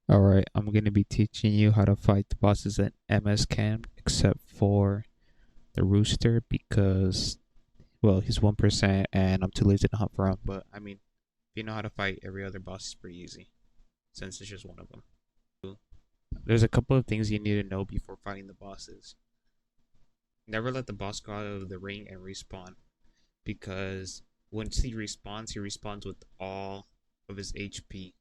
Alright, I'm going to be teaching you how to fight the bosses in MS Cam, except for the Rooster because, well, he's 1% and I'm too lazy to hunt for him. But, I mean, if you know how to fight every other boss, it's pretty easy, since it's just one of them. There's a couple of things you need to know before fighting the bosses. Never let the boss go out of the ring and respawn, because once he respawns with all of his HP,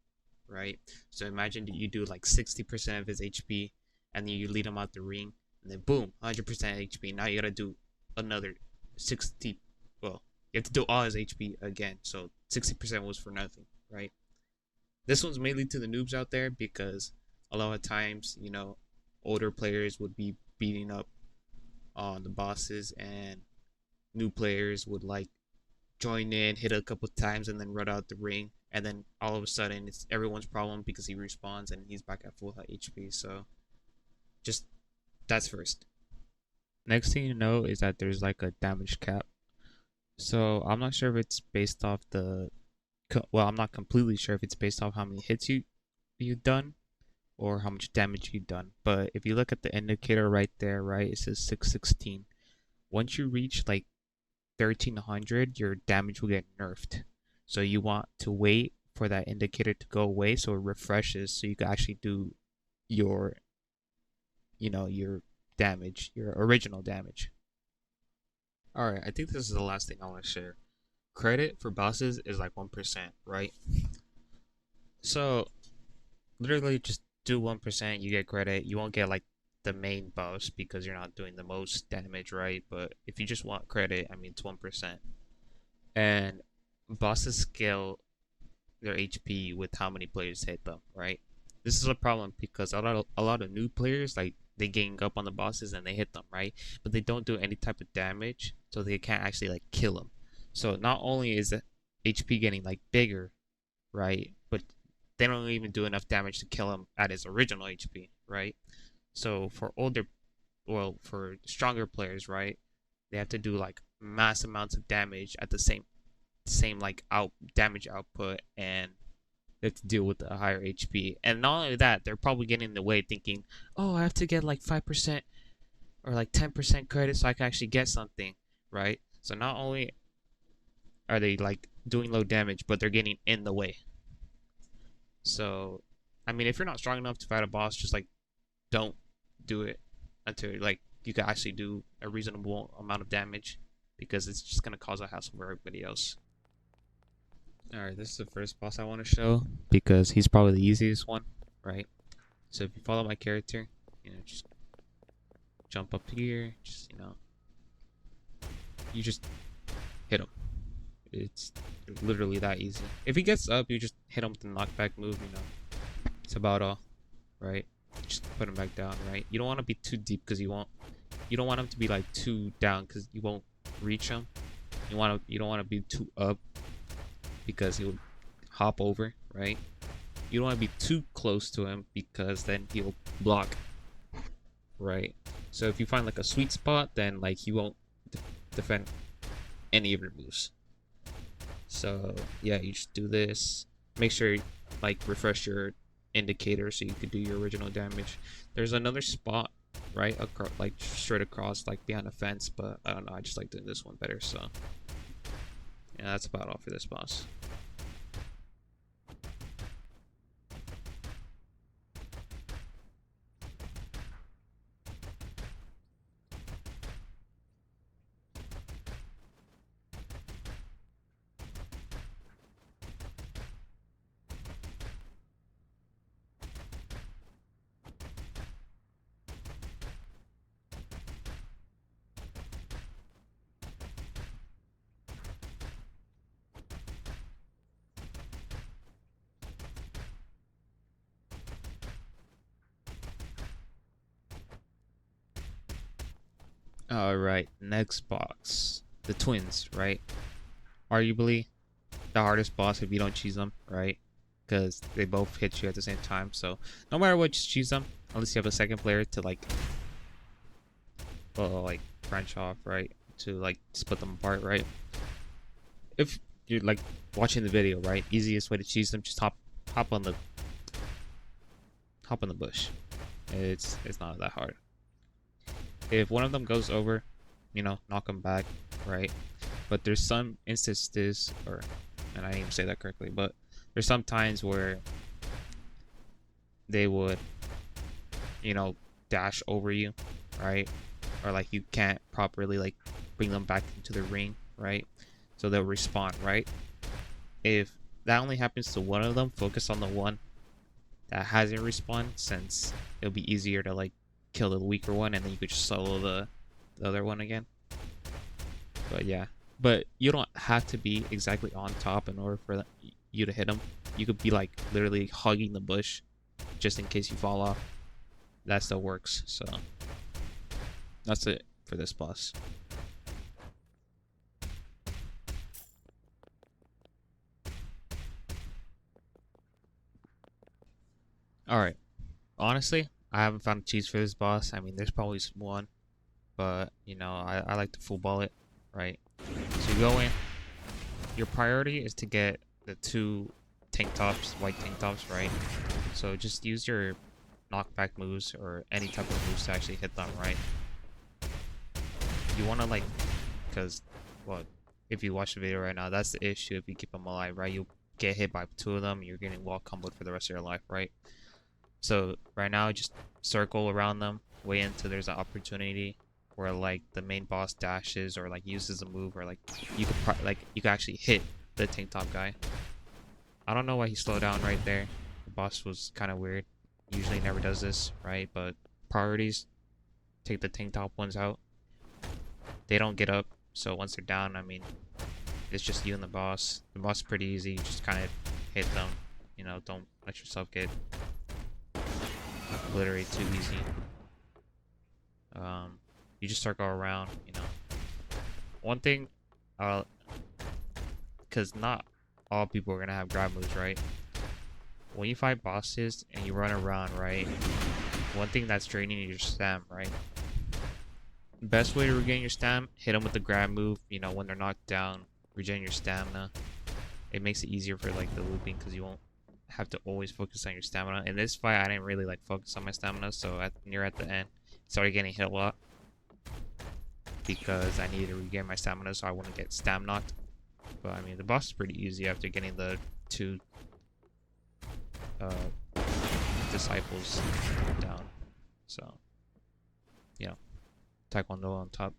right? So imagine that you do like 60% of his HP and then you lead him out the ring and then boom, 100% HP. Now you gotta do another 60. Well, you have to do all his HP again. So 60% was for nothing, right? This one's mainly to the noobs out there because a lot of times, older players would be beating up on the bosses and new players would like join in, hit a couple times, and then run out the ring. And then all of a sudden, it's everyone's problem because he respawns and he's back at full HP. So, just that's first. Next thing you know is that there's like a damage cap. So I'm not sure if it's based off well, I'm not completely sure if it's based off how many hits you've done or how much damage you've done. But if you look at the indicator right there, right, it says 616. Once you reach like 1300, your damage will get nerfed. So you want to wait for that indicator to go away so it refreshes so you can actually do your your damage, your original damage. Alright, I think this is the last thing I want to share. Credit for bosses is like 1%, right? So literally just do 1%, you get credit. You won't get like the main boss because you're not doing the most damage, right? But if you just want credit, I mean it's 1%. And bosses scale their HP with how many players hit them, right? This is a problem because a lot of new players like they gang up on the bosses and they hit them, right? But they don't do any type of damage, so they can't actually like kill them. So not only is the HP getting like bigger, right? But they don't even do enough damage to kill him at his original HP, right? So for stronger players, right? They have to do like mass amounts of damage at the same like out damage output, and they have to deal with the higher HP. And not only that, they're probably getting in the way thinking, oh, I have to get like 5% or like 10% credit so I can actually get something, right? So not only are they like doing low damage, but they're getting in the way. So, I mean, if you're not strong enough to fight a boss, just like don't do it until like you can actually do a reasonable amount of damage because it's just gonna cause a hassle for everybody else. Alright, this is the first boss I want to show because he's probably the easiest one, right? So if you follow my character, just jump up here, you just hit him. It's literally that easy. If he gets up, you just hit him with the knockback move, It's about all, right? Just put him back down, right? You don't want to be too deep because you don't want him to be like too down because you won't reach him. You don't want to be too up because he'll hop over, right? You don't want to be too close to him because then he'll block, right? So if you find like a sweet spot, then like he won't defend any of your moves. So yeah, you just do this. Make sure you like refresh your indicator so you could do your original damage. There's another spot right across, like straight across, like behind a fence, but I don't know. I just like doing this one better. So yeah, that's about all for this boss. All right, next box, the twins, right? Arguably the hardest boss if you don't cheese them, right? Because they both hit you at the same time. So no matter what, just cheese them unless you have a second player to like, well, like branch off, right? To like split them apart, right? If you're like watching the video, right? Easiest way to cheese them, just hop on the hop in the bush. It's not that hard. If one of them goes over, knock them back, right? But there's some instances, and I didn't even say that correctly, but there's some times where they would, dash over you, right? Or like you can't properly like bring them back into the ring, right? So they'll respawn, right? If that only happens to one of them, focus on the one that hasn't respawned, since it'll be easier to like kill the weaker one, and then you could just solo the other one again. But yeah, but you don't have to be exactly on top in order for you to hit them. You could be like literally hugging the bush just in case you fall off. That still works. So that's it for this boss. Alright, honestly, I haven't found a cheese for this boss. I mean, there's probably one, but I like to full ball it, right? So you go in, your priority is to get the two tank tops, white tank tops, right? So just use your knockback moves or any type of moves to actually hit them, right? You want to like, because, well, if you watch the video right now, that's the issue. If you keep them alive, right, you get hit by two of them, you're getting wall comboed for the rest of your life, right? So right now, just circle around them, wait until there's an opportunity where like the main boss dashes or like uses a move, or like you could actually hit the tank top guy. I don't know why he slowed down right there. The boss was kind of weird. Usually never does this, right? But priorities, take the tank top ones out. They don't get up, so once they're down, I mean, it's just you and the boss. The boss is pretty easy. You just kind of hit them. Don't let yourself get literally too easy. You just circle around. One thing, because not all people are gonna have grab moves, right? When you fight bosses and you run around, right? One thing that's draining is your stam, right? Best way to regain your stam, hit them with the grab move. When they're knocked down, regen your stamina. It makes it easier for like the looping, because you won't have to always focus on your stamina. In this fight, I didn't really like focus on my stamina, so near at the end, I started getting hit a lot because I needed to regain my stamina so I wouldn't get stam knocked. But I mean, the boss is pretty easy after getting the two disciples down. So, Taekwondo on top.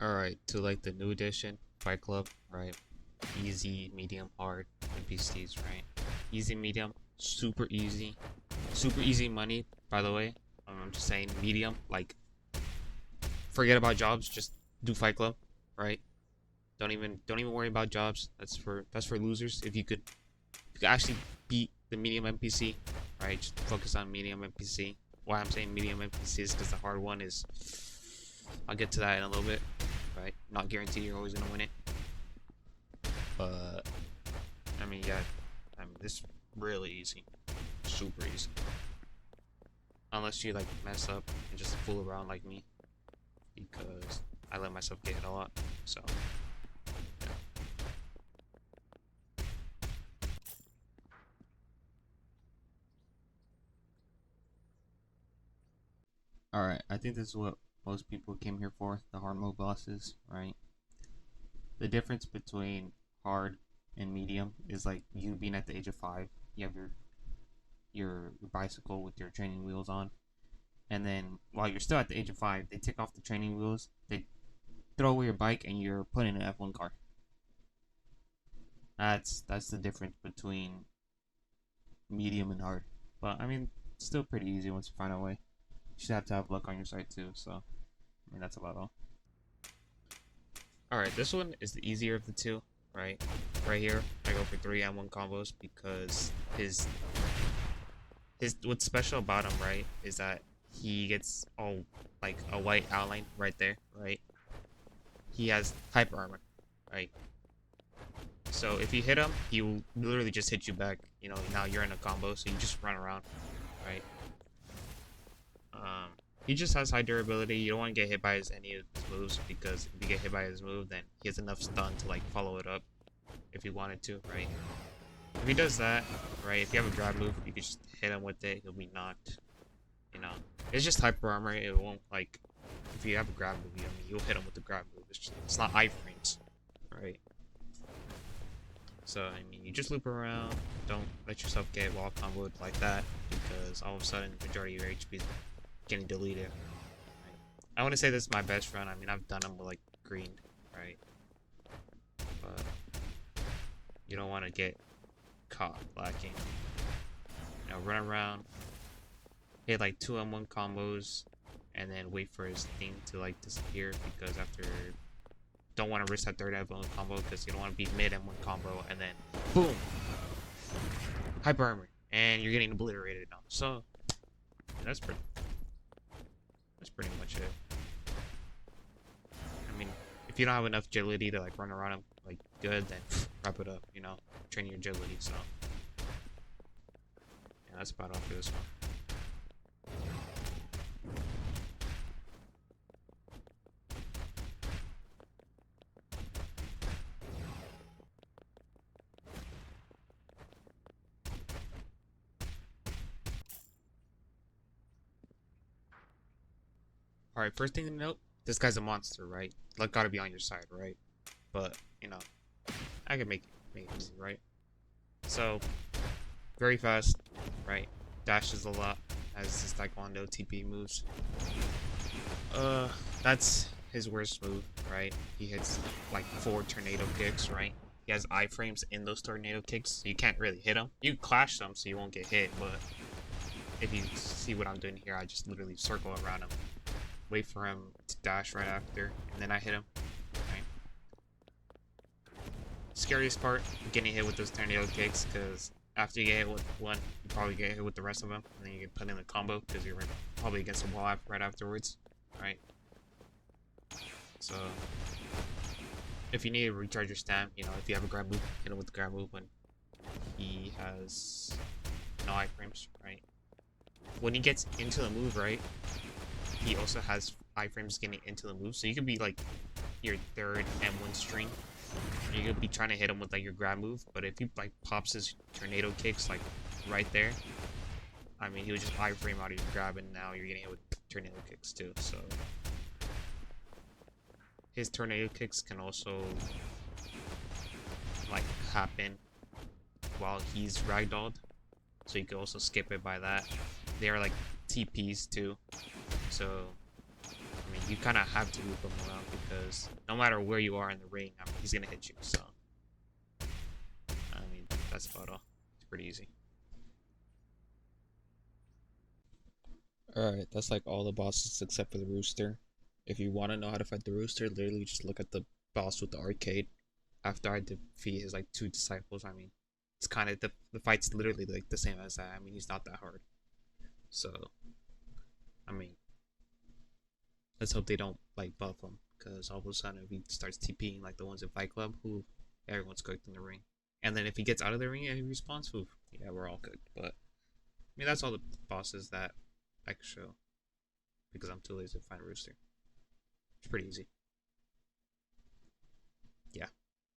Alright, to like the new edition, Fight Club, right? Easy, medium, hard, NPCs, right? Easy, medium, super easy. Super easy money, by the way. I'm just saying medium, like, forget about jobs, just do Fight Club, right? Don't even worry about jobs. That's for losers. If you could actually beat the medium NPC, right? Just focus on medium NPC. Why I'm saying medium NPC is because the hard one is, I'll get to that in a little bit, right? Not guaranteed you're always gonna win it, but I mean, yeah, this is really easy, super easy, unless you like mess up and just fool around like me, because I let myself get hit a lot. So yeah. Alright, I think this is what most people came here for, the hard mode bosses, right? The difference between hard and medium is like you being at the age of 5. You have your your bicycle with your training wheels on, and then while you're still at the age of 5, they take off the training wheels, they throw away your bike, and you're put in an F1 car. That's the difference between medium and hard. But I mean, still pretty easy once you find a way. You should have to have luck on your side too. So I mean, that's about all. All right, this one is the easier of the two, right? Right here, I go for 3 M1 combos because his what's special about him, right, is that he gets all like a white outline right there, right? He has hyper armor, right? So if you hit him, he will literally just hit you back. You know, now you're in a combo, so you just run around, right? He just has high durability. You don't want to get hit by any of his moves because if you get hit by his move, then he has enough stun to like follow it up if he wanted to, right? If he does that, right, if you have a grab move, you can just hit him with it. He'll be knocked. You know, it's just hyper armor. It won't like if you have a grab move. I mean, you'll hit him with the grab move. It's not iframes, right? So I mean, you just loop around. Don't let yourself get wall comboed like that because all of a sudden, the majority of your HP is getting deleted. Right? I want to say this is my best run. I mean, I've done them with like green, right? But you don't want to get caught lacking. You know, run around, hit like 2 M1 combos, and then wait for his thing to like disappear because after don't want to risk that third M1 combo because you don't want to be mid M1 combo and then boom, hyper armor, and you're getting obliterated now. So yeah, that's pretty much it. I mean, if you don't have enough agility to like run around him like good, then wrap it up. You know, train your agility. So yeah, that's about all for this one. Alright, first thing to note, this guy's a monster, right? Luck gotta be on your side, right? But, you know, I can make it easy, right? So, very fast, right? Dashes a lot, has his Taekwondo TP moves. That's his worst move, right? He hits like 4 tornado kicks, right? He has iframes in those tornado kicks, so you can't really hit him. You clash them so you won't get hit, but if you see what I'm doing here, I just literally circle around him. Wait for him to dash right after, and then I hit him. Right. Scariest part, getting hit with those tornado kicks, because after you get hit with one, you probably get hit with the rest of them, and then you get put in the combo, because you're probably against a wall right afterwards. Right. So, if you need to recharge your stam, you know, if you have a grab move, hit him with the grab move when he has no iframes, right? When he gets into the move, right, he also has iframes getting into the move, so you could be like your third M1 string. You could be trying to hit him with like your grab move, but if he like pops his tornado kicks like right there, I mean he'll just iframe out of your grab, and now you're getting hit with tornado kicks too. So his tornado kicks can also like happen while he's ragdolled, so you can also skip it by that. They are like TPs too. So, I mean, you kind of have to loop him around because no matter where you are in the ring, I mean, he's going to hit you. So, I mean, that's about all. It's pretty easy. Alright, that's like all the bosses except for the Rooster. If you want to know how to fight the Rooster, literally just look at the boss with the arcade. After I defeat his like 2 disciples, I mean, it's kind of, the fight's literally like the same as that. I mean, he's not that hard. So, I mean, let's hope they don't like buff him, because all of a sudden if he starts TPing like the ones in Fight Club, who everyone's cooked in the ring. And then if he gets out of the ring and he respawns, who yeah, we're all cooked. But I mean, that's all the bosses that I can show because I'm too lazy to find Rooster. It's pretty easy.